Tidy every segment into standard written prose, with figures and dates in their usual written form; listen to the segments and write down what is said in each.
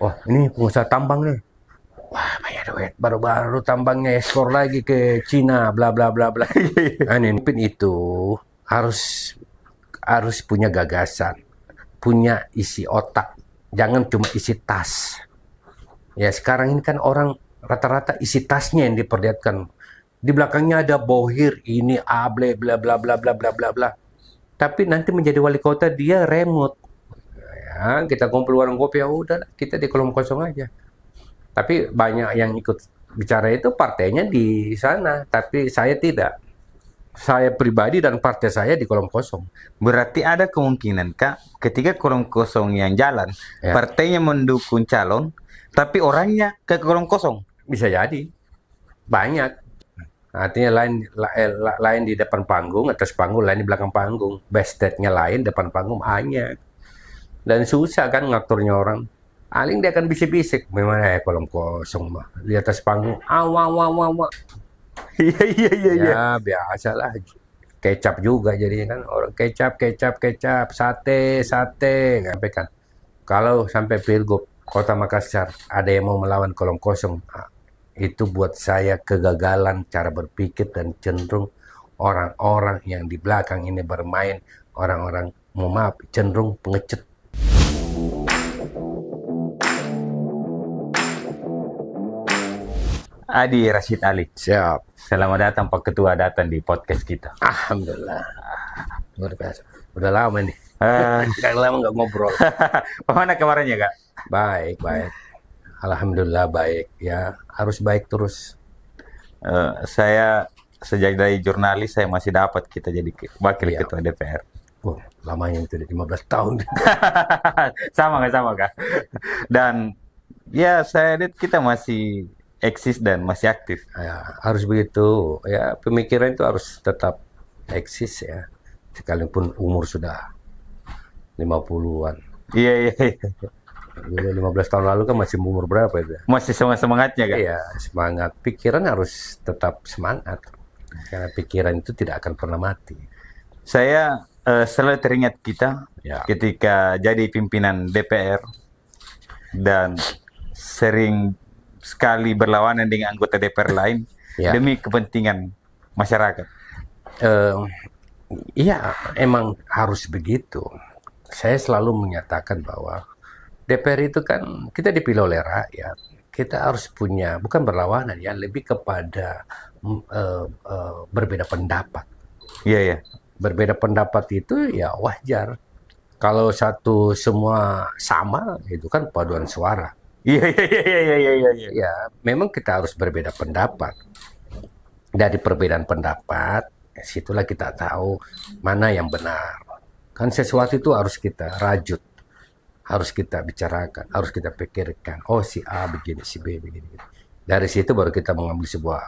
Wah, ini pengusaha tambang nih. Wah, banyak duit. Baru-baru tambangnya ekspor lagi ke Cina, bla bla bla bla. Nah, pemimpin itu harus harus punya gagasan, punya isi otak. Jangan cuma isi tas. Ya, sekarang ini kan orang rata-rata isi tasnya yang diperlihatkan. Di belakangnya ada bohir, ini able, bla bla bla bla bla bla bla. Tapi nanti menjadi wali kota dia remote. Ya, kita kumpul warung kopi, ya udah, kita di kolom kosong aja. Tapi banyak yang ikut bicara itu partainya di sana, tapi saya tidak. Saya pribadi dan partai saya di kolom kosong. Berarti ada kemungkinan, Kak, ketika kolom kosong yang jalan, Ya, partainya mendukung calon, tapi orangnya ke kolom kosong. bisa jadi. Banyak. Artinya lain di depan panggung, atas panggung, lain di belakang panggung. Backstage-nya lain, depan panggung banyak. Dan susah kan ngaturnya orang. Paling dia akan bisik-bisik. Memang kolom kosong mah. Di atas panggung, awa. Iya, iya, iya, iya. Ya biasa lah. Kecap juga jadinya kan. Orang kecap, sate. Sampai kan. Kalau sampai Pilgub Kota Makassar ada yang mau melawan kolom kosong, itu buat saya kegagalan cara berpikir dan cenderung orang-orang yang di belakang ini bermain, orang-orang, mohon maaf, cenderung pengecut. Adi Rashid Ali. Siap. Selamat datang Pak Ketua datang di podcast kita. Alhamdulillah. Luar biasa. Udah lama nih. Eh, Udah lama nggak ngobrol. Bagaimana kabarnya, Kak? Baik. Alhamdulillah baik. Ya, harus baik terus. Saya sejak dari jurnalis saya masih dapat kita jadi wakil Iya. ketua DPR. Oh, lamanya itu 15 tahun. Sama Kak. Dan ya saya lihat kita masih eksis dan masih aktif. Ya, harus begitu. Ya, pemikiran itu harus tetap eksis ya. Sekalipun umur sudah 50-an. Iya. Dulu 15 tahun lalu kan masih umur berapa itu? Masih semangatnya, Kak. Iya, semangat. Pikiran harus tetap semangat. Karena pikiran itu tidak akan pernah mati. Saya selalu teringat kita Ya. ketika jadi pimpinan DPR dan sering sekali berlawanan dengan anggota DPR lain Ya. demi kepentingan masyarakat. Eh, iya, emang harus begitu. Saya selalu menyatakan bahwa DPR itu kan kita dipilih oleh rakyat. Kita harus punya, bukan berlawanan ya, lebih kepada berbeda pendapat. Iya. Berbeda pendapat itu ya wajar. Kalau satu semua sama, itu kan paduan suara. Iya. Ya, memang kita harus berbeda pendapat. Dari perbedaan pendapat, situlah kita tahu mana yang benar. Kan sesuatu itu harus kita rajut, harus kita bicarakan, harus kita pikirkan. Oh, si A begini, si B begini. Dari situ baru kita mengambil sebuah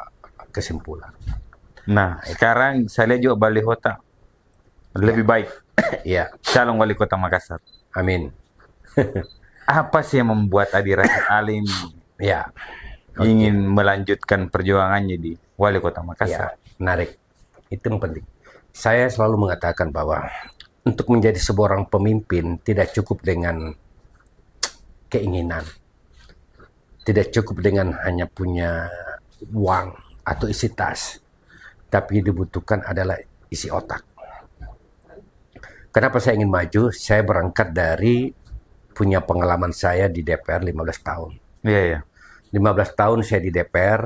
kesimpulan. Nah, sekarang saya lihat juga wali kota lebih baik. Ya, Calon wali kota Makassar. amin. Apa sih yang membuat Adi Rashid Ali ini Ya, ingin melanjutkan perjuangannya di wali kota ya, Makassar? menarik. Itu yang penting. Saya selalu mengatakan bahwa untuk menjadi seorang pemimpin tidak cukup dengan keinginan. Tidak cukup dengan hanya punya uang atau isi tas. Tapi dibutuhkan adalah isi otak. Kenapa saya ingin maju? Saya berangkat dari punya pengalaman saya di DPR 15 tahun. Iya. 15 tahun saya di DPR,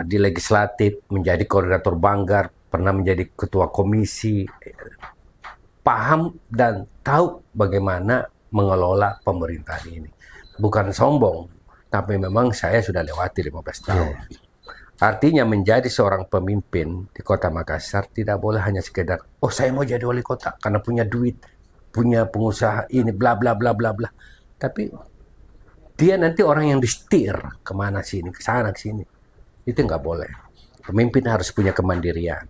di legislatif, menjadi koordinator Banggar, pernah menjadi ketua komisi, paham dan tahu bagaimana mengelola pemerintahan ini. Bukan sombong, tapi memang saya sudah lewati 15 tahun. Artinya menjadi seorang pemimpin di kota Makassar tidak boleh hanya sekedar, oh saya mau jadi wali kota karena punya duit, punya pengusaha ini, bla bla bla bla bla. Tapi dia nanti orang yang disetir kemana sini, ke sana ke sini. Itu nggak boleh. Pemimpin harus punya kemandirian.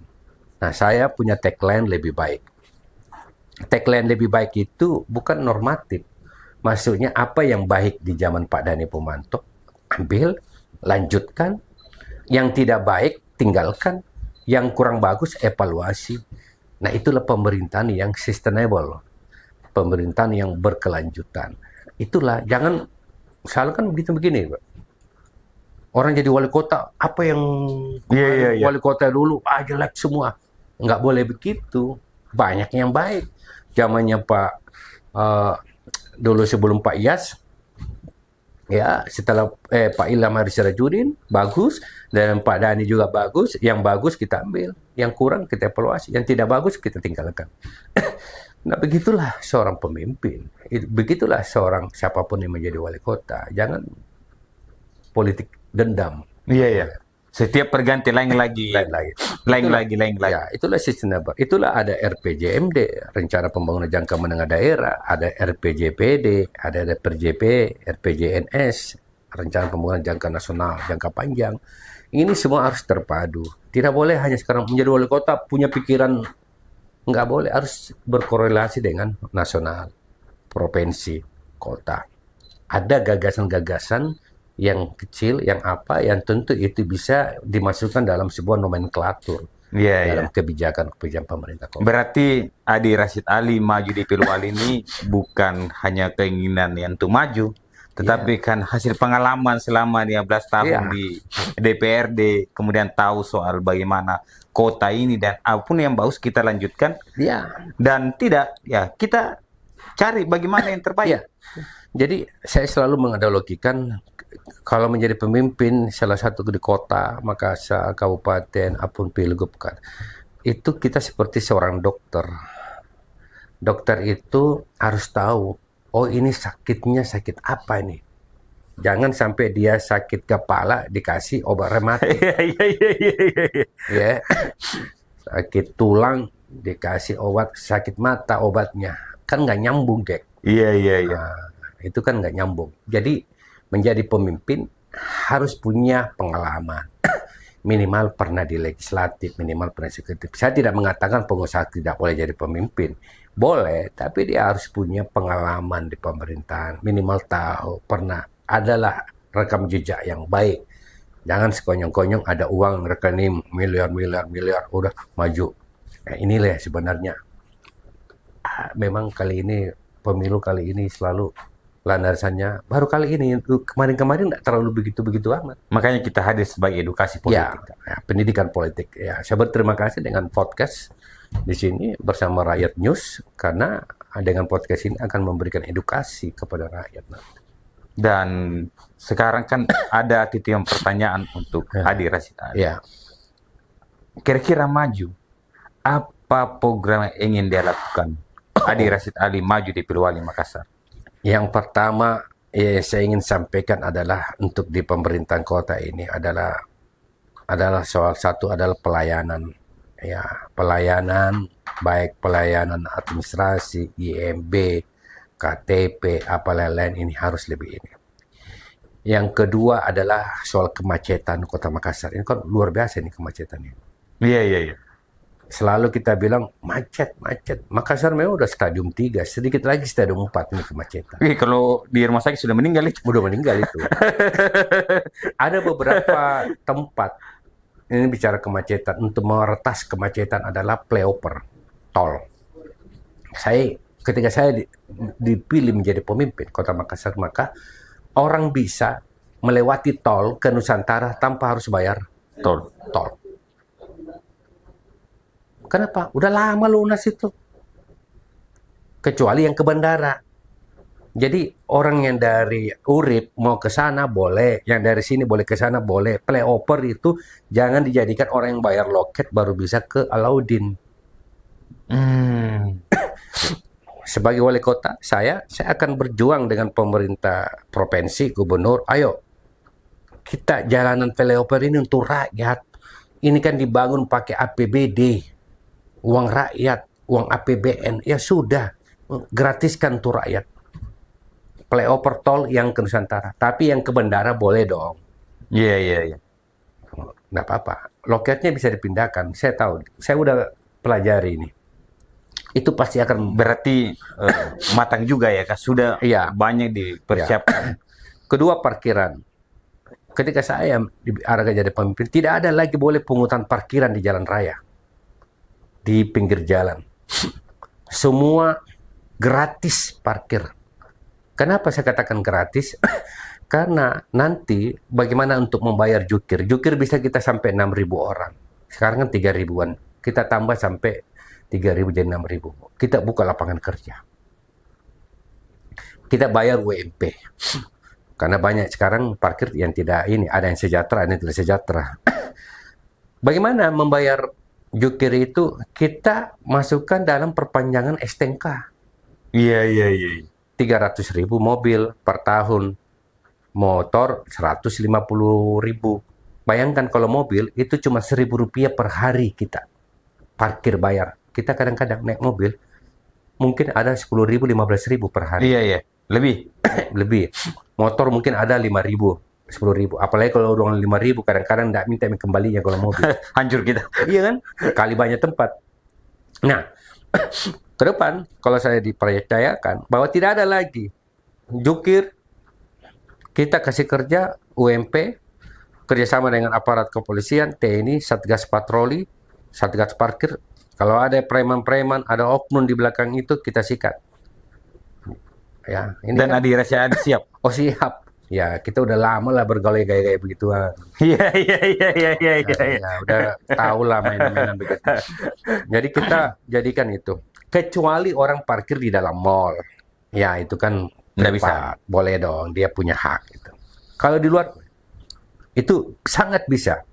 Nah, saya punya tagline lebih baik. Tagline lebih baik itu bukan normatif. Maksudnya apa yang baik di zaman Pak Dhani Pomanto, ambil, lanjutkan. Yang tidak baik, tinggalkan. Yang kurang bagus, evaluasi. Nah, itulah pemerintahan yang sustainable. Pemerintahan yang berkelanjutan. Itulah, jangan selalu kan begitu begini, Pak. Orang jadi wali kota, apa yang wali kota dulu, jelek semua. Nggak boleh begitu. Banyak yang baik. Zamannya dulu sebelum Pak Iyas, ya setelah Pak Ilham Haris Syarajudin, bagus. Dan Pak Dhani juga bagus. Yang bagus kita ambil. Yang kurang kita evaluasi. Yang tidak bagus kita tinggalkan. Nah, begitulah seorang pemimpin. Begitulah seorang siapapun yang menjadi wali kota. Jangan politik dendam. Iya. Setiap perganti lain lagi. Ya, itulah sustainable. Itulah ada RPJMD, Rencana Pembangunan Jangka Menengah Daerah, ada RPJPD, ada RPJP, RPJNS, Rencana Pembangunan Jangka Nasional, Jangka Panjang. Ini semua harus terpadu. Tidak boleh hanya sekarang menjadi wali kota punya pikiran, nggak boleh, harus berkorelasi dengan nasional, provinsi, kota. Ada gagasan-gagasan yang kecil, yang tentu itu bisa dimasukkan dalam sebuah nomenklatur dalam kebijakan pemerintah kota. Berarti Adi Rashid Ali maju di Pilwali ini bukan hanya keinginan yang untuk maju, tetapi kan hasil pengalaman selama 15 tahun di DPRD, kemudian tahu soal bagaimana kota ini dan apapun yang bagus kita lanjutkan. Dan tidak, kita cari bagaimana yang terbaik. Jadi saya selalu menganalogikan kalau menjadi pemimpin salah satu di kota, Makassar, kabupaten, apun pilgub kan, itu kita seperti seorang dokter. Dokter itu harus tahu, ini sakitnya sakit apa ini. Jangan sampai dia sakit kepala dikasih obat rematik. Sakit tulang dikasih obat sakit mata obatnya. Kan nggak nyambung, Dek. Nah, itu kan nggak nyambung. Jadi menjadi pemimpin harus punya pengalaman. Minimal pernah di legislatif, minimal pernah eksekutif. Saya tidak mengatakan pengusaha tidak boleh jadi pemimpin. Boleh, tapi dia harus punya pengalaman di pemerintahan. Minimal tahu, pernah. Adalah rekam jejak yang baik. Jangan sekonyong-konyong ada uang rekening miliar, udah maju. Nah, inilah sebenarnya. Memang pemilu kali ini selalu landasannya baru kali ini, kemarin-kemarin nggak terlalu begitu amat. Makanya kita hadir sebagai edukasi politik. Pendidikan politik. Saya berterima kasih dengan podcast di sini bersama Rakyat News, karena dengan podcast ini akan memberikan edukasi kepada rakyat. Dan sekarang kan ada titian pertanyaan untuk Adi Rashid Ali. Kira-kira maju, apa program yang ingin dia lakukan? Adi Rashid Ali maju di Pilwali Makassar. Yang pertama saya ingin sampaikan adalah untuk di pemerintahan kota ini adalah soal satu adalah pelayanan. Pelayanan baik pelayanan administrasi, IMB, KTP, apa lain-lain ini harus lebih ini. Yang kedua adalah soal kemacetan Kota Makassar. Ini kan luar biasa ini kemacetan ini. Iya. Selalu kita bilang macet. Makassar memang udah stadium 3, sedikit lagi stadium 4 ini kemacetan. Kalau di rumah sakit sudah meninggal itu. Udah meninggal itu. Ada beberapa tempat, ini bicara kemacetan, untuk meretas kemacetan adalah flyover, tol. Ketika saya dipilih menjadi pemimpin Kota Makassar, maka orang bisa melewati tol ke Nusantara tanpa harus bayar tol. Kenapa? Udah lama lunas itu. Kecuali yang ke bandara. Jadi orang yang dari Urip mau ke sana boleh, yang dari sini boleh ke sana boleh. Flyover itu jangan dijadikan orang yang bayar loket baru bisa ke Alauddin. Sebagai wali kota, saya akan berjuang dengan pemerintah provinsi, gubernur. Ayo, kita jalanan flyover ini untuk rakyat. Ini kan dibangun pakai APBD. Uang rakyat, uang APBN, ya sudah, gratiskan untuk rakyat. Flyover tol yang ke Nusantara, tapi yang ke bandara boleh dong. Iya. Nggak apa-apa, loketnya bisa dipindahkan. Saya tahu, saya udah pelajari ini. Itu pasti akan berarti matang juga ya, Kak? Sudah banyak dipersiapkan. Kedua, parkiran. Ketika saya diarahkan jadi pemimpin, tidak ada lagi boleh pungutan parkiran di jalan raya. Di pinggir jalan. Semua gratis parkir. Kenapa saya katakan gratis? Karena nanti bagaimana untuk membayar jukir? Jukir bisa kita sampai 6.000 orang. Sekarang kan 3 ribuan. Kita tambah sampai 3.000 jadi 6.000. Kita buka lapangan kerja. Kita bayar UMP. Karena banyak sekarang parkir yang tidak ini, ada yang sejahtera, ada yang tidak sejahtera. Bagaimana membayar jukir itu? Kita masukkan dalam perpanjangan STNK. Iya. 300.000 mobil per tahun. Motor 150.000. Bayangkan kalau mobil itu cuma Rp1.000 per hari kita parkir bayar. Kita kadang-kadang naik mobil mungkin ada 10.000, 15.000 per hari. Iya. Lebih. Motor mungkin ada 5.000, 10.000. Apalagi kalau udah 5.000 kadang-kadang tidak minta kembalinya kalau mobil. Hancur kita. Iya kan? Kali banyak tempat. Nah, ke depan kalau saya dipercayakan bahwa tidak ada lagi jukir, kita kasih kerja UMP kerjasama dengan aparat kepolisian, TNI, Satgas Patroli, Satgas Parkir. Kalau ada preman-preman, ada oknum di belakang itu, kita sikat. Ya, ini Dan kan, Adi Rasyadi siap. oh siap. Ya, kita udah lama lah bergaul gaya-gaya begituan. Iya. Ya, udah tahu lah mainan-mainan begitu. Jadi kita jadikan itu. Kecuali orang parkir di dalam mall. Ya, itu kan Nggak privat. Boleh dong, dia punya hak. Gitu. Kalau di luar, itu sangat bisa.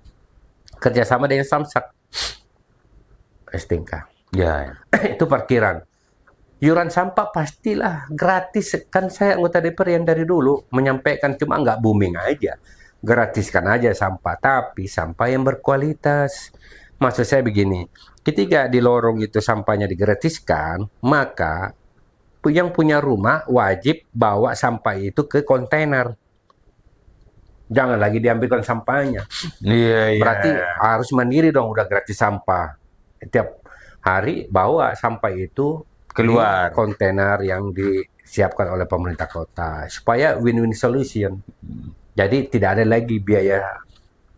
Kerjasama dengan Samsat. STNK. Ya. Itu parkiran. Iuran sampah pastilah gratis. Kan saya anggota DPR yang dari dulu menyampaikan, cuma nggak booming aja. Gratiskan aja sampah, tapi sampah yang berkualitas. Maksud saya begini, ketika di lorong itu sampahnya digratiskan, maka yang punya rumah wajib bawa sampah itu ke kontainer. Jangan lagi diambilkan sampahnya. Iya. Berarti harus mandiri dong, udah gratis sampah. Tiap hari bawa sampah itu Keluar. di kontainer yang disiapkan oleh pemerintah kota. Supaya win-win solution. Jadi tidak ada lagi biaya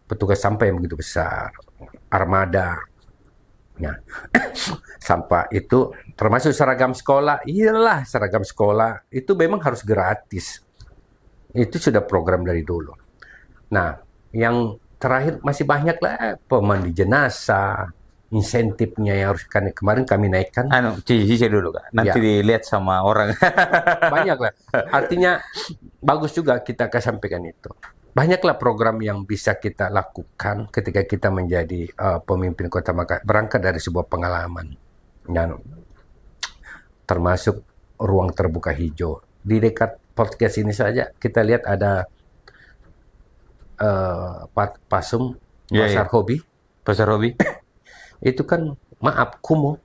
petugas sampah yang begitu besar. Armada. Nah, sampah itu termasuk seragam sekolah. Iyalah, seragam sekolah itu memang harus gratis. Itu sudah program dari dulu. Nah, yang terakhir masih banyak lah pemandi jenazah, insentifnya yang harus kemarin kami naikkan. Cici dulu Kak. Nanti dilihat sama orang. Banyak lah. Artinya bagus juga kita akan sampaikan itu. Banyaklah program yang bisa kita lakukan ketika kita menjadi pemimpin Kota Makassar, berangkat dari sebuah pengalaman. Dan termasuk ruang terbuka hijau. Di dekat podcast ini saja kita lihat ada Pasum, Pasar Hobi. Pasar Hobi. Itu kan, maaf, kumuh.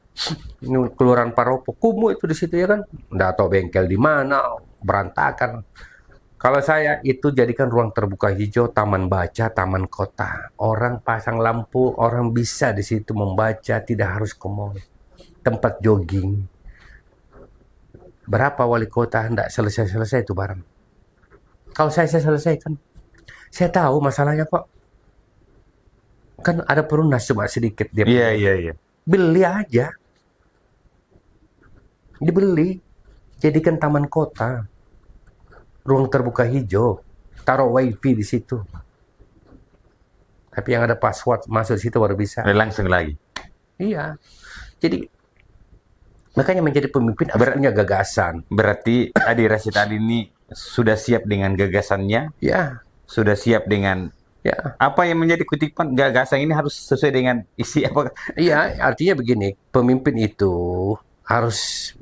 Ini Kelurahan Paropo, kumuh itu di situ ya kan. Nggak tahu bengkel di mana, berantakan. Kalau saya itu jadikan ruang terbuka hijau, taman baca, taman kota. Orang pasang lampu, orang bisa di situ membaca, tidak harus ke mall. Tempat jogging. Berapa wali kota hendak selesai-selesai itu barang. Kalau saya selesaikan. Saya tahu masalahnya kok. Kan ada perunas cuma sedikit dia. Iya. Beli aja. Dibeli. Jadikan taman kota. Ruang terbuka hijau. Taruh wifi di situ. Tapi yang ada password masuk di situ baru bisa. Langsung lagi. Iya. Jadi makanya menjadi pemimpin harus punya gagasan. Berarti Adi Rasyid Ali ini sudah siap dengan gagasannya? Ya. Sudah siap dengan apa yang menjadi kutipan gagasan ini harus sesuai dengan isi apa? Iya, artinya begini, pemimpin itu harus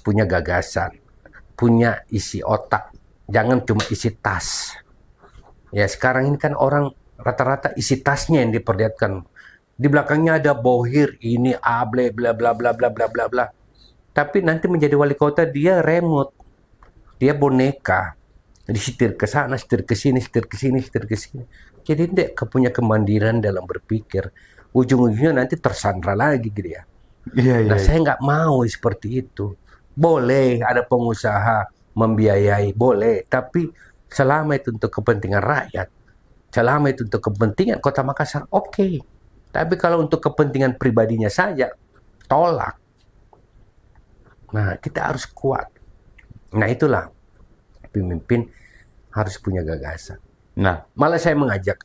punya gagasan, punya isi otak, jangan cuma isi tas. Ya sekarang ini kan orang rata-rata isi tasnya yang diperlihatkan. Di belakangnya ada bohir ini bla bla bla bla bla bla bla bla. Tapi nanti menjadi wali kota dia remote, dia boneka. Disetir ke sana, setir ke sini, setir ke sini, setir ke sini. Jadi tidak punya kemandiran dalam berpikir. Ujung-ujungnya nanti tersandra lagi gitu ya. Nah saya nggak mau seperti itu. Boleh ada pengusaha membiayai, boleh. Tapi selama itu untuk kepentingan rakyat, selama itu untuk kepentingan Kota Makassar, oke. Tapi kalau untuk kepentingan pribadinya saja, tolak. Nah kita harus kuat. Nah itulah pemimpin harus punya gagasan. Nah, Malah saya mengajak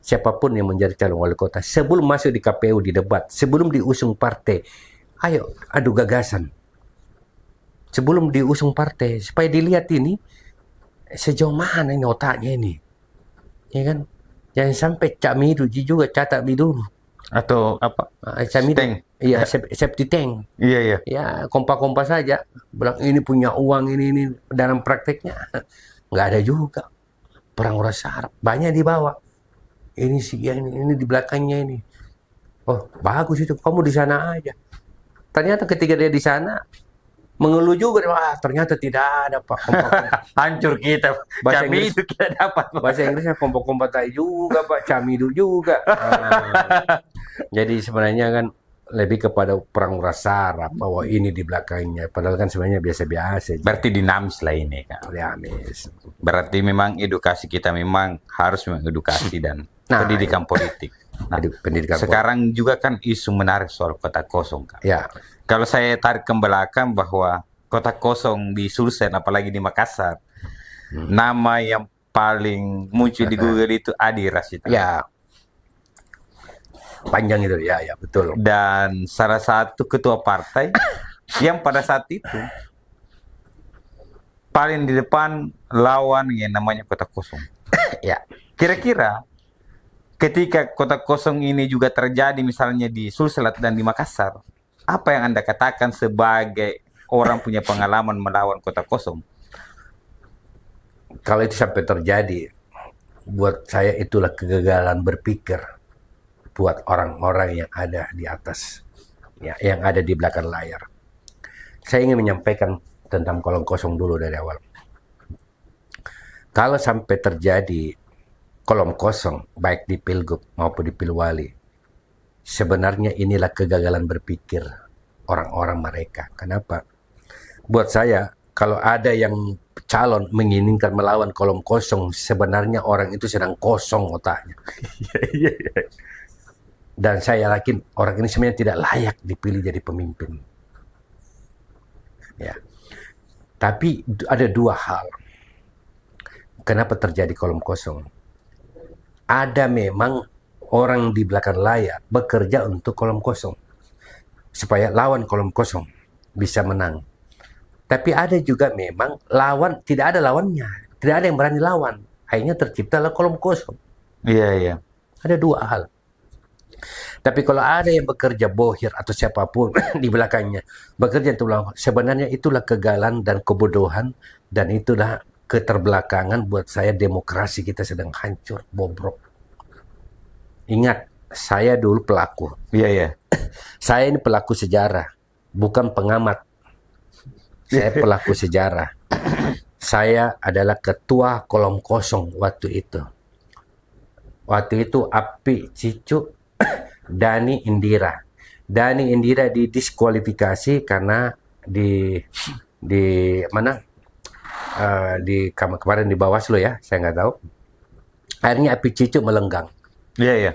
siapapun yang menjadi calon wali kota sebelum masuk di KPU di debat, sebelum diusung partai, ayo adu gagasan. Sebelum diusung partai supaya dilihat ini sejauh mana ini otaknya ini. Ya kan? Jangan sampai Cak Midu juga catat dulu. atau apa? Cak Midu. Tank. Iya, safety tank. Iya, iya. Ya, kompak-kompak saja. Bilang ini punya uang ini dalam prakteknya nggak ada juga. Perang uras saraf banyak dibawa. Ini sih ya, ini di belakangnya ini. Oh, bagus itu. Kamu di sana aja. Ternyata ketika dia di sana mengeluh juga, wah ternyata tidak ada Pak. Hancur kita. Bahasa Kami Inggris- itu kita dapat. Bahasa Inggrisnya kompak-kompak tai juga Pak, camidu juga. Nah, jadi sebenarnya kan lebih kepada perang uras saraf bahwa ini di belakangnya. Padahal kan sebenarnya biasa-biasa. Berarti dinamis lah ini, Kak. Dinamis. Berarti memang edukasi kita memang harus mengedukasi dan Nah, pendidikan politik. Nah, pendidikan sekarang juga kan isu menarik soal kota kosong, Kak. ya. Kalau saya tarik ke belakang bahwa kota kosong di Sulsel, apalagi di Makassar, nama yang paling muncul di Google itu Adi Rashid. Ya. Panjang itu, ya betul. Dan salah satu ketua partai yang pada saat itu paling di depan lawan yang namanya kota kosong. Ya. Kira-kira ketika kota kosong ini juga terjadi misalnya di Sulsel dan di Makassar, apa yang Anda katakan sebagai orang punya pengalaman melawan kota kosong? Kalau itu sampai terjadi, buat saya itulah kegagalan berpikir buat orang-orang yang ada di atas, ya, yang ada di belakang layar. Saya ingin menyampaikan tentang kolom kosong dulu dari awal. Kalau sampai terjadi kolom kosong, baik di Pilgub maupun di Pilwali, sebenarnya inilah kegagalan berpikir orang-orang mereka. Kenapa? Buat saya, kalau ada yang calon menginginkan melawan kolom kosong, sebenarnya orang itu sedang kosong otaknya. Dan saya yakin orang ini sebenarnya tidak layak dipilih jadi pemimpin. Ya. Tapi ada dua hal. Kenapa terjadi kolom kosong? Ada memang orang di belakang layar bekerja untuk kolom kosong. Supaya lawan kolom kosong bisa menang. Tapi ada juga memang lawan, tidak ada lawannya. Tidak ada yang berani lawan. Akhirnya terciptalah kolom kosong. Iya, iya. Ada dua hal. Tapi kalau ada yang bekerja bohir atau siapapun di belakangnya bekerja untuk melawan, sebenarnya itulah kegagalan dan kebodohan, dan itulah keterbelakangan. Buat saya demokrasi kita sedang hancur, bobrok. Ingat, saya dulu pelaku. Iya, iya. Saya ini pelaku sejarah, bukan pengamat. Saya pelaku sejarah. Saya adalah ketua kolom kosong waktu itu. Waktu itu Api Cicu, Dani Indira. Dani Indira didiskualifikasi karena di mana? Di kemarin di Bawaslu ya, saya nggak tahu. Akhirnya Api Cicu melenggang. Iya, iya.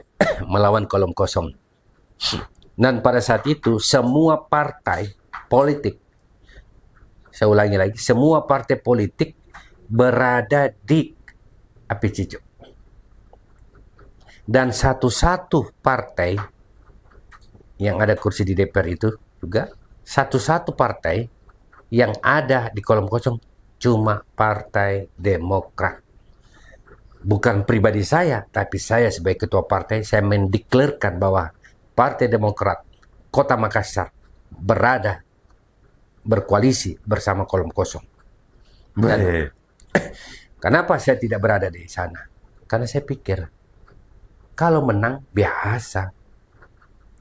Melawan kolom kosong. Dan pada saat itu semua partai politik, saya ulangi lagi, semua partai politik berada di Api Cicu. Dan satu-satu partai yang ada kursi di DPR itu juga, satu-satu partai yang ada di kolom kosong cuma Partai Demokrat. Bukan pribadi saya, tapi saya sebagai ketua partai, saya mendeklarasikan bahwa Partai Demokrat Kota Makassar berkoalisi bersama kolom kosong. Dan kenapa saya tidak berada di sana? Karena saya pikir kalau menang biasa,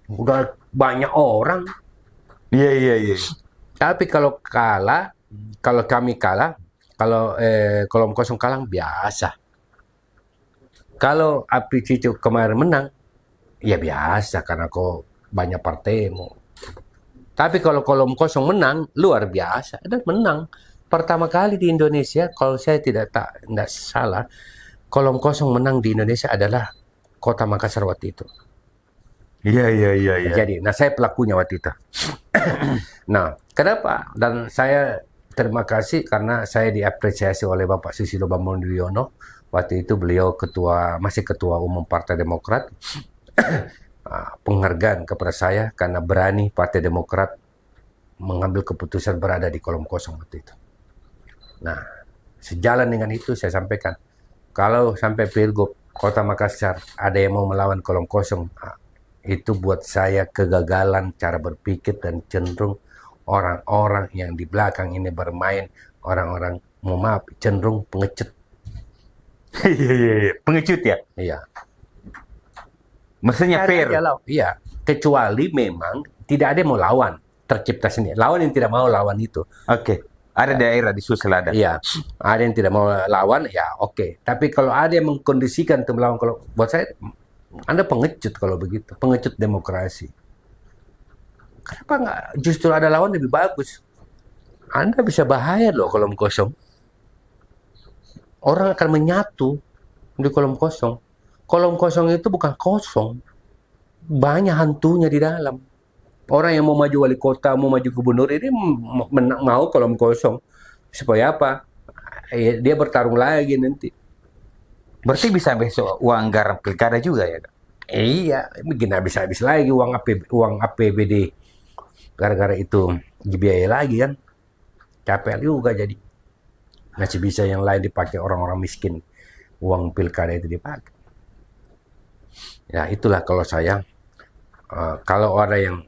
udah banyak orang. Iya, iya, iya. Tapi kalau kalah, kalau kami kalah, kalau kolom kosong kalah biasa. Kalau Api Cicu kemarin menang, ya biasa karena kok banyak partaimu. Tapi kalau kolom kosong menang, luar biasa. Dan menang. Pertama kali di Indonesia, kalau saya tidak salah, kolom kosong menang di Indonesia adalah Kota Makassar waktu itu. Iya, iya, iya, iya. Jadi, nah saya pelakunya waktu itu. Nah, kenapa? Dan saya terima kasih karena saya diapresiasi oleh Bapak Susilo Bambang Yudhoyono. Waktu itu beliau masih ketua umum Partai Demokrat. Penghargaan kepada saya karena berani Partai Demokrat mengambil keputusan berada di kolom kosong waktu itu. Nah, sejalan dengan itu saya sampaikan, kalau sampai Pilgub Kota Makassar ada yang mau melawan kolom kosong, itu buat saya kegagalan cara berpikir dan cenderung orang-orang yang di belakang ini bermain, orang-orang, mohon maaf, cenderung pengecut. Pengecut ya? Iya. Maksudnya fair. Iya, kecuali memang tidak ada yang mau lawan, tercipta sendiri. Lawan yang tidak mau lawan itu. Oke. Ada daerah di Sulsel ada. Iya, ada yang tidak mau lawan, ya oke. Tapi kalau ada yang mengkondisikan untuk melawan, kalau buat saya, Anda pengecut kalau begitu, pengecut demokrasi. Kenapa nggak justru ada lawan lebih bagus? Anda bisa bahaya loh kolom kosong. Orang akan menyatu di kolom kosong. Kolom kosong itu bukan kosong, banyak hantunya di dalam. Orang yang mau maju wali kota, mau maju gubernur ini mau kolom kosong. Supaya apa? Dia bertarung lagi nanti. Berarti bisa besok uang anggaran pilkada juga ya? Iya, begini habis-habis lagi uang APBD. Gara-gara itu dibiayai lagi kan. Capek juga jadi. Masih bisa yang lain dipakai orang-orang miskin. Uang pilkada itu dipakai. Ya itulah kalau saya. Kalau ada yang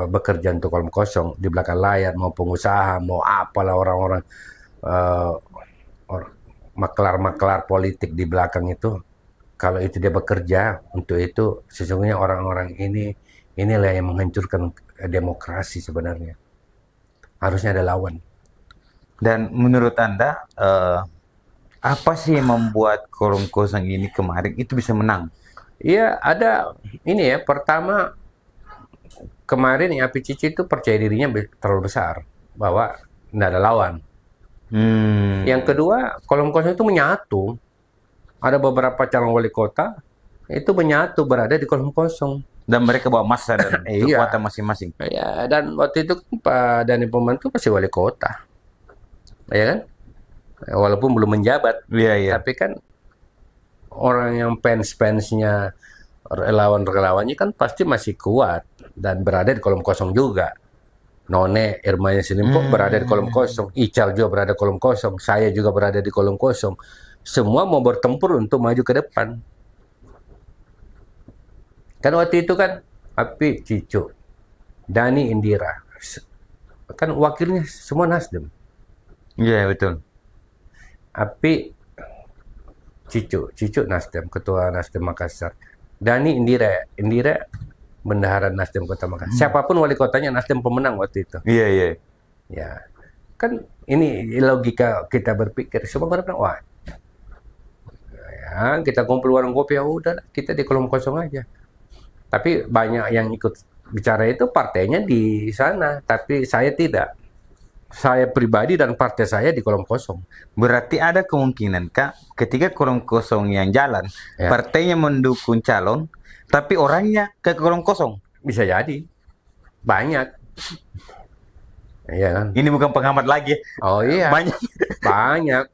bekerja untuk kolom kosong di belakang layar, mau pengusaha, mau apalah orang-orang maklar-maklar politik di belakang itu, kalau itu dia bekerja untuk itu, sesungguhnya orang-orang inilah yang menghancurkan demokrasi sebenarnya. Harusnya ada lawan. Dan menurut Anda, apa sih yang membuat kolom kosong ini kemarin itu bisa menang? Iya, ada ini ya. Pertama, kemarin yang Api Cici itu percaya dirinya terlalu besar bahwa tidak ada lawan. Yang kedua, kolom kosong itu menyatu. Ada beberapa calon wali kota itu menyatu berada di kolom kosong. Dan mereka bawa massa dan kekuatan masing-masing. Iya, dan waktu itu Pak Dhani Pomanto masih wali kota, ya kan? Walaupun belum menjabat, tapi kan orang yang fans-fansnya, relawan-relawannya kan pasti masih kuat dan berada di kolom kosong juga. None Irma Yassin-Limpo berada di kolom kosong, Ical juga berada di kolom kosong, saya juga berada di kolom kosong. Semua mau bertempur untuk maju ke depan. Kan waktu itu kan Api Cicu, Dhani Indira, kan wakilnya semua Nasdem. Iya betul. Api Cicu Nasdem, ketua Nasdem Makassar. Dhani Indira bendahara Nasdem Kota Makassar. Siapapun wali kotanya Nasdem pemenang waktu itu. Iya. Ya, kan ini logika kita berpikir. Semua orang bilang, wah, ya, kita kumpul warung kopi, ya udah, kita di kolom kosong aja. Tapi banyak yang ikut bicara itu partainya di sana, tapi saya tidak. Saya pribadi dan partai saya di kolom kosong. Berarti ada kemungkinan Kak, ketika kolom kosong yang jalan, partainya mendukung calon, tapi orangnya ke kolom kosong. Bisa jadi. Banyak. Iya kan? Ini bukan pengamat lagi. Oh iya. Banyak.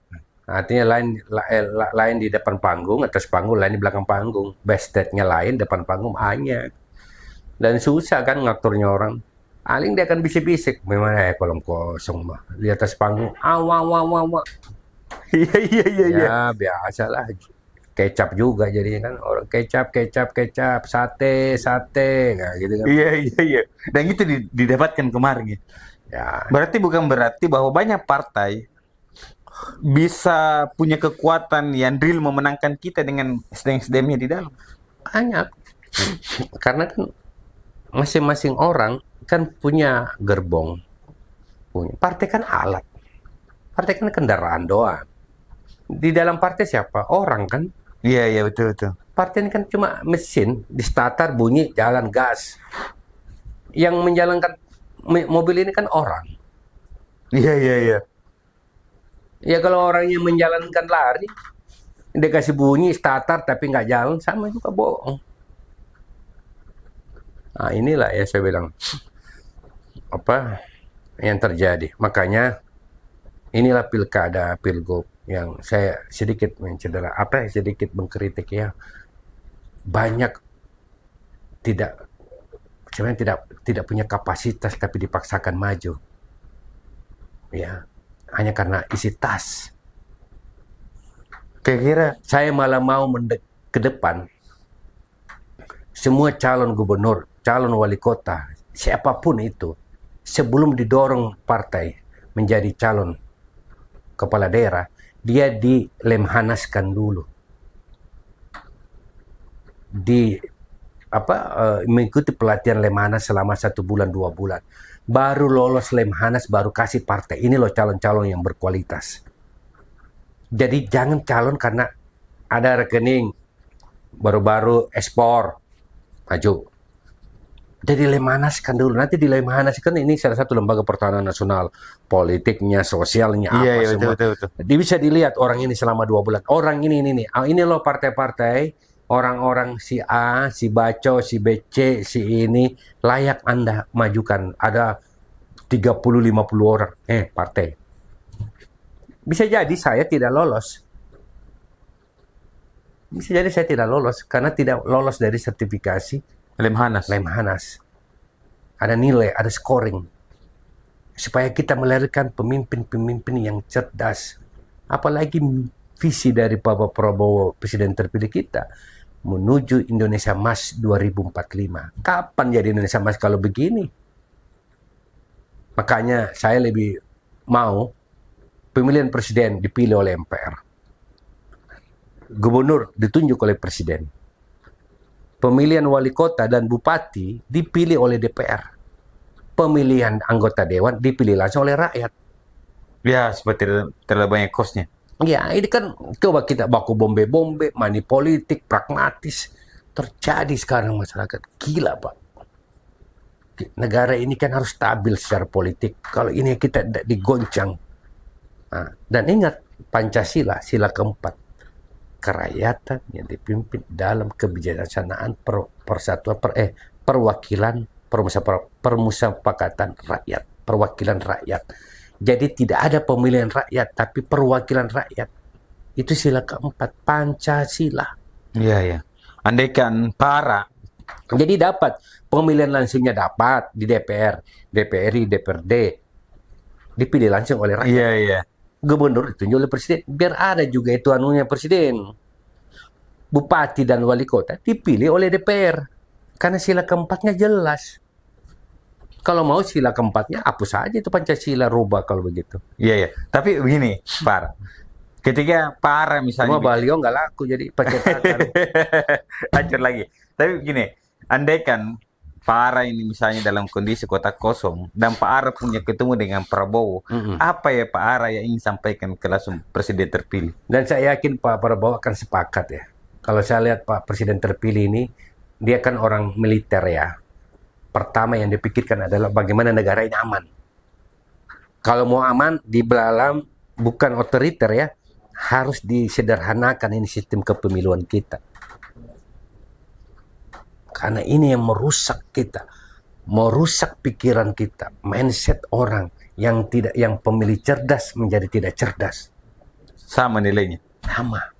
Artinya lain di depan panggung, atas panggung, lain di belakang panggung. Backstage-nya lain, depan panggung banyak. Dan susah kan ngaturnya orang. Paling dia akan bisik-bisik, memang kolom kosong mah di atas panggung, Iya. Ya biasalah, kecap juga jadinya kan, orang kecap, sate, nah, gitu kan. Iya. Dan itu didapatkan kemarin. Ya. Berarti bukan berarti bahwa banyak partai bisa punya kekuatan yang real memenangkan kita dengan SDM-nya di dalam. Banyak, karena kan masing-masing orang kan punya gerbong, partai kan alat, partai kan kendaraan doang. Di dalam partai siapa? Orang kan. Iya betul. Partai ini kan cuma mesin, di starter bunyi, jalan gas. Yang menjalankan mobil ini kan orang. Iya. Ya kalau orang yang menjalankan lari, dia kasih bunyi starter tapi nggak jalan, sama juga bohong. Nah inilah ya saya bilang, yang terjadi. Makanya inilah pilkada, pilgub yang saya sedikit mencedera, sedikit mengkritik ya. Banyak sebenarnya tidak punya kapasitas tapi dipaksakan maju. Ya, hanya karena isi tas. Kira-kira saya malah mau ke depan semua calon gubernur, calon wali kota, siapapun itu, sebelum didorong partai menjadi calon kepala daerah, dia dilemhanaskan dulu. Mengikuti pelatihan lemhanas selama 1 bulan 2 bulan. Baru lolos lemhanas, baru kasih partai. Ini loh calon-calon yang berkualitas. Jadi jangan calon karena ada rekening baru-baru ekspor maju. Jadi lemhanaskan dulu. Nanti dilemhanaskan, ini salah satu lembaga pertahanan nasional, politiknya, sosialnya, Iya, semua. betul. Jadi bisa dilihat orang ini selama 2 bulan. Orang ini. Ini loh partai-partai, orang-orang si A, si Baco, si BC, si ini layak Anda majukan. Ada 30-50 orang. Partai. Bisa jadi saya tidak lolos. Bisa jadi saya tidak lolos karena tidak lolos dari sertifikasi Lemhanas. Ada nilai, ada scoring. Supaya kita melahirkan pemimpin-pemimpin yang cerdas. Apalagi visi dari Bapak Prabowo, Presiden terpilih kita, menuju Indonesia Emas 2045. Kapan jadi Indonesia Emas kalau begini? Makanya saya lebih mau pemilihan presiden dipilih oleh MPR. Gubernur ditunjuk oleh presiden. Pemilihan wali kota dan bupati dipilih oleh DPR. Pemilihan anggota dewan dipilih langsung oleh rakyat. Ya, seperti terlalu banyak kosnya. Ya, ini kan coba kita baku bombe-bombe, money politik, pragmatis. Terjadi sekarang masyarakat. Gila, Pak. Negara ini kan harus stabil secara politik. Kalau ini kita digoncang. Dan ingat, Pancasila, sila keempat. Kerakyatan yang dipimpin dalam kebijaksanaan permusyawaratan rakyat, perwakilan rakyat. Jadi tidak ada pemilihan rakyat, tapi perwakilan rakyat. Itu sila keempat, Pancasila. Iya. Andaikan para. Jadi dapat pemilihan langsungnya, dapat di DPR, DPRI, DPRD, dipilih langsung oleh rakyat. Iya. Gubernur ditunjuk oleh presiden, biar ada juga itu anunya presiden. Bupati dan wali kota dipilih oleh DPR, karena sila keempatnya jelas. Kalau mau sila keempatnya hapus saja itu Pancasila, rubah kalau begitu. Iya. Tapi begini, Par. Ketika para misalnya. Semua baliho nggak laku jadi percetakan. Hancur lagi. Tapi begini, andaikan Para ini misalnya dalam kondisi kota kosong dan Pak Ara punya ketemu dengan Prabowo, apa ya Pak Ara yang ingin sampaikan ke langsung Presiden terpilih? Dan saya yakin Pak Prabowo akan sepakat ya. Kalau saya lihat Pak Presiden terpilih ini, dia kan orang militer ya. Pertama yang dipikirkan adalah bagaimana negara ini aman. Kalau mau aman, di dalam bukan otoriter ya, harus disederhanakan ini sistem kepemiluan kita. Karena ini yang merusak kita, merusak pikiran kita, mindset orang yang pemilih cerdas menjadi tidak cerdas. Sama nilainya. Sama.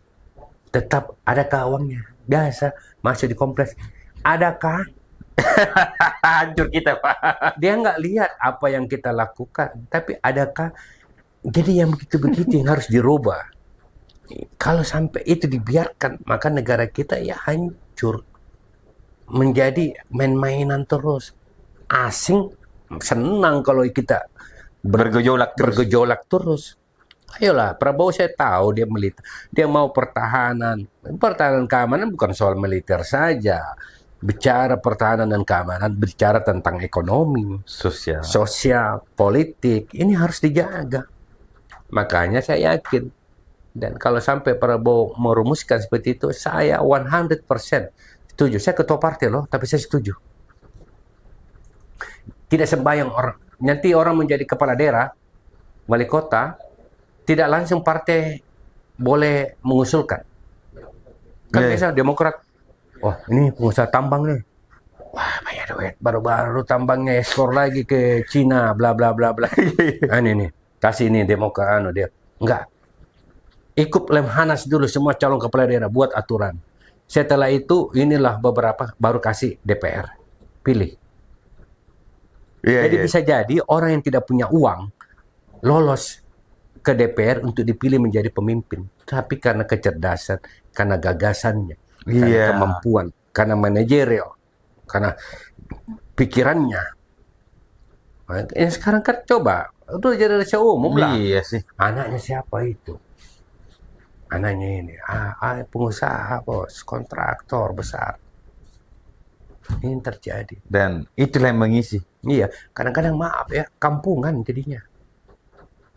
Tetap adakah uangnya? Biasa masuk di kompleks. Adakah? Hancur kita Pak. Dia nggak lihat apa yang kita lakukan, tapi adakah? Jadi yang begitu-begitu yang harus dirubah. Kalau sampai itu dibiarkan, maka negara kita ya hancur. Menjadi main-mainan terus. Asing senang kalau kita bergejolak terus. Ayolah, Prabowo saya tahu dia militer. Dia mau pertahanan. Pertahanan keamanan bukan soal militer saja. Bicara pertahanan dan keamanan, bicara tentang ekonomi, sosial, politik. Ini harus dijaga. Makanya saya yakin. Dan kalau sampai Prabowo merumuskan seperti itu, saya 100% setuju. Saya ketua partai loh, tapi saya setuju. Tidak sembahyang orang. Nanti orang menjadi kepala daerah, wali kota, tidak langsung partai boleh mengusulkan. Kan biasa Demokrat, wah ini pengusaha tambang nih. Wah banyak duit baru-baru tambangnya ekspor lagi ke Cina, bla bla bla bla. Ini nih, kasih ini Demokrat dia. Enggak. Ikut Lemhanas dulu semua calon kepala daerah buat aturan. Setelah itu inilah beberapa baru kasih DPR. Pilih. Jadi bisa jadi orang yang tidak punya uang lolos ke DPR untuk dipilih menjadi pemimpin. Tapi karena kecerdasan, karena gagasannya, karena kemampuan, karena manajerial, karena pikirannya. Nah, sekarang kan coba, itu jadi rahasia umum lah. Iya sih. Anaknya siapa itu? Anaknya ini, pengusaha bos, kontraktor besar. Ini terjadi. Dan itulah yang mengisi. Iya, kadang-kadang maaf ya, kampungan jadinya.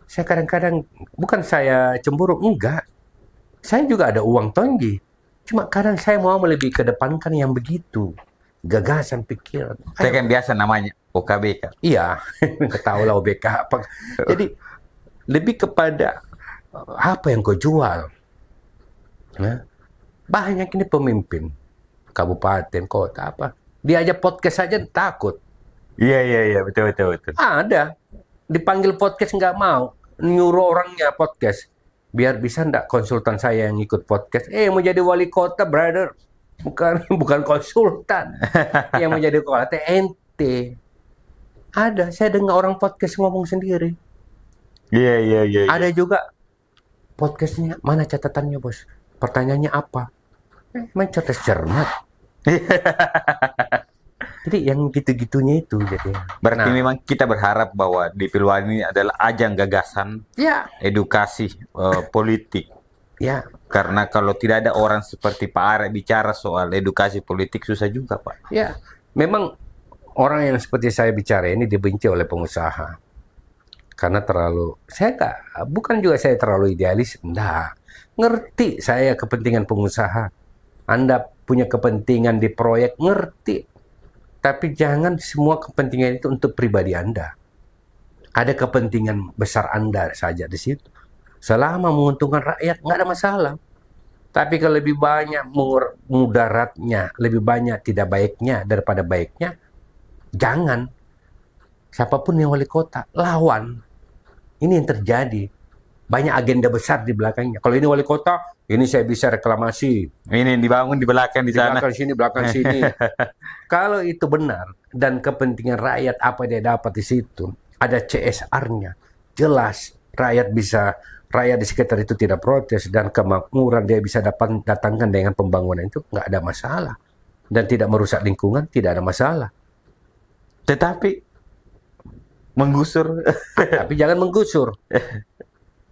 Saya kadang-kadang, bukan saya cemburu, enggak. Saya juga ada uang tongi. Cuma kadang saya mau lebih kedepankan yang begitu. Gagasan, pikiran. Saya kan biasa namanya OKBK. Iya, ketahui lah OBK apa. Jadi, lebih kepada apa yang kau jual. Nah, banyak ini pemimpin. Kabupaten, kota, apa. Dia aja podcast saja takut. Iya, betul. Ada. Dipanggil podcast nggak mau. Nyuruh orangnya podcast. Biar bisa ndak konsultan saya yang ikut podcast. Mau jadi wali kota, brother. Bukan konsultan. Yang mau jadi kota, ente. Ada. Saya dengar orang podcast ngomong sendiri. Iya. Ada juga podcastnya. Mana catatannya, bos? Pertanyaannya apa? Main cerdas cermat. Jadi yang gitu-gitunya itu jadi. Berarti memang kita berharap bahwa di Pilwali ini adalah ajang gagasan, edukasi politik. Ya. Karena kalau tidak ada orang seperti Pak Are bicara soal edukasi politik susah juga, Pak. Ya, memang orang yang seperti saya bicara ini dibenci oleh pengusaha. Karena bukan juga saya terlalu idealis, enggak. Ngerti saya kepentingan pengusaha. Anda punya kepentingan di proyek, ngerti. Tapi jangan semua kepentingan itu untuk pribadi Anda. Ada kepentingan besar Anda saja di situ. Selama menguntungkan rakyat, nggak ada masalah. Tapi kalau lebih banyak mudaratnya, lebih banyak tidak baiknya daripada baiknya, jangan. Siapapun yang wali kota, lawan. Ini yang terjadi. Banyak agenda besar di belakangnya. Kalau ini wali kota, ini saya bisa reklamasi. Ini dibangun di belakang di sana. Belakang sini. Kalau itu benar dan kepentingan rakyat apa dia dapat di situ, ada CSR-nya. Jelas rakyat di sekitar itu tidak protes dan kemakmuran dia bisa datangkan dengan pembangunan itu nggak ada masalah. Dan tidak merusak lingkungan, tidak ada masalah. Tetapi menggusur. Tapi jangan menggusur.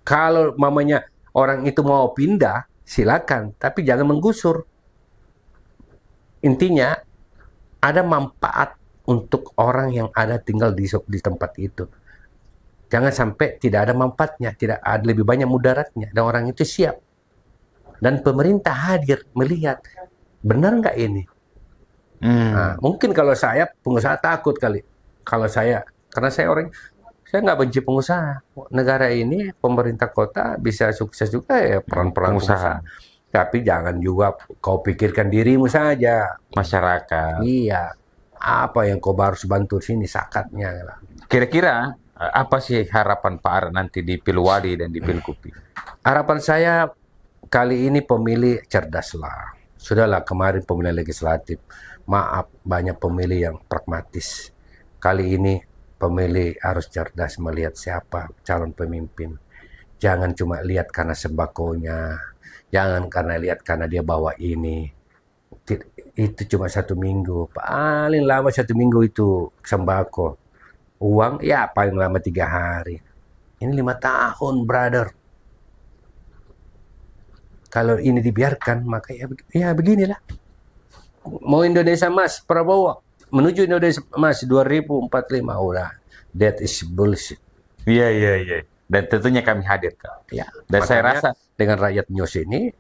Kalau mamanya orang itu mau pindah, silakan. Tapi jangan menggusur. Intinya, ada manfaat untuk orang yang ada tinggal di tempat itu. Jangan sampai tidak ada manfaatnya, tidak ada lebih banyak mudaratnya. Dan orang itu siap. Dan pemerintah hadir melihat, benar nggak ini? Nah, mungkin kalau saya, pengusaha takut kali. Karena saya nggak benci pengusaha. Negara ini, pemerintah kota bisa sukses juga ya peran-peran pengusaha. Tapi jangan juga kau pikirkan dirimu saja. Masyarakat. Iya. Apa yang kau harus bantu sini sakatnya lah. Kira-kira apa sih harapan Pak Are nanti di Pilwali dan di Pilkupi? Harapan saya kali ini pemilih cerdaslah. Sudahlah kemarin pemilihan legislatif. Maaf, banyak pemilih yang pragmatis. Kali ini pemilih harus cerdas melihat siapa calon pemimpin. Jangan cuma lihat karena sembakonya. Jangan karena dia bawa ini. Itu cuma 1 minggu. Paling lama 1 minggu itu sembako. Uang ya paling lama 3 hari. Ini 5 tahun, brother. Kalau ini dibiarkan, maka ya beginilah. Mau Indonesia Mas, Prabowo. Menuju Indonesia Mas 2045 udah. That is bullshit. Iya. Dan tentunya kami hadir, Kak. Ya. Dan saya rasa dengan rakyat news ini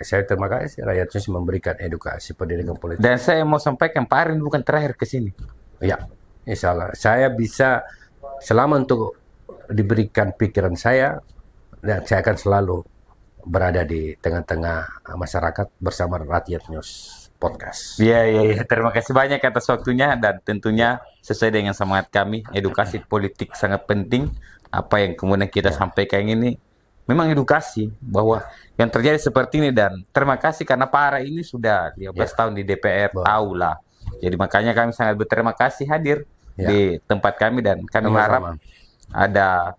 saya terima kasih rakyat news memberikan edukasi pendidikan politik. Dan saya mau sampaikan Pak Are bukan terakhir ke sini. Ya, insya Allah. Saya bisa selama untuk diberikan pikiran saya dan saya akan selalu berada di tengah-tengah masyarakat bersama rakyat news. Podcast. Iya. Terima kasih banyak atas waktunya dan tentunya sesuai dengan semangat kami, edukasi politik sangat penting. Apa yang kemudian kita sampaikan ini memang edukasi bahwa yang terjadi seperti ini, dan terima kasih karena Pak Ara ini sudah 15 tahun di DPR, tahu lah. Jadi makanya kami sangat berterima kasih hadir di tempat kami, dan kami harap ada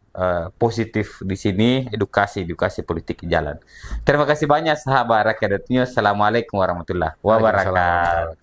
positif di sini, edukasi politik jalan. Terima kasih banyak sahabat Rakyat News. Assalamualaikum warahmatullahi wabarakatuh.